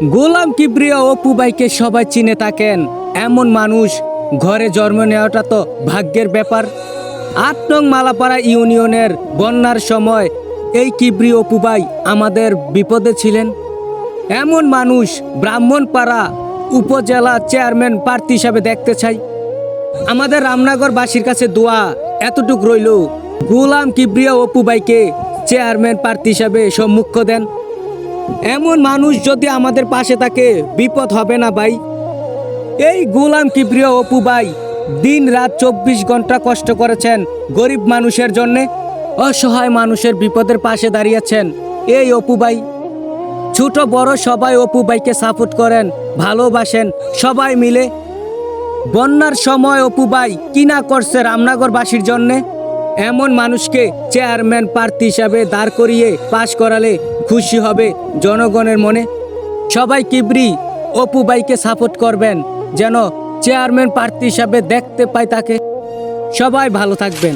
গোলাম কিবরিয়া অপু ভাইকে সবাই চিনে থাকেন। এমন মানুষ ঘরে জন্ম নেওয়াটা তো ভাগ্যের ব্যাপার। ৮ নং মালাপাড়া ইউনিয়নের বন্যার সময় এই কিবরি অপু ভাই আমাদের বিপদে ছিলেন। এমন মানুষ ব্রাহ্মণপাড়া উপজেলা চেয়ারম্যান প্রার্থী হিসাবে দেখতে চাই। আমাদের রামনগরবাসীর কাছে দোয়া এতটুক রইল, গোলাম কিবরিয়া অপু ভাইকে চেয়ারম্যান প্রার্থী হিসাবে সম্মুখ দেন। এমন মানুষ যদি আমাদের পাশে থাকে বিপদ হবে না ভাই। এই গোলাম কিবরিয়া অপু ভাই দিন রাত ২৪ ঘন্টা কষ্ট করেছেন গরিব মানুষের জন্যে, অসহায় মানুষের বিপদের পাশে দাঁড়িয়েছেন এই অপু ভাই। ছোট বড় সবাই অপু ভাইকে সাপোর্ট করেন, ভালোবাসেন সবাই মিলে। বন্যার সময় অপু ভাই কি না করছে রামনগরবাসীর জন্যে। এমন মানুষকে চেয়ারম্যান প্রার্থী হিসাবে দাঁড় করিয়ে পাশ করালে খুশি হবে জনগণের মনে। সবাই কিবরি অপু ভাইকে সাপোর্ট করবেন যেন চেয়ারম্যান প্রার্থী হিসাবে দেখতে পাই তাকে। সবাই ভালো থাকবেন।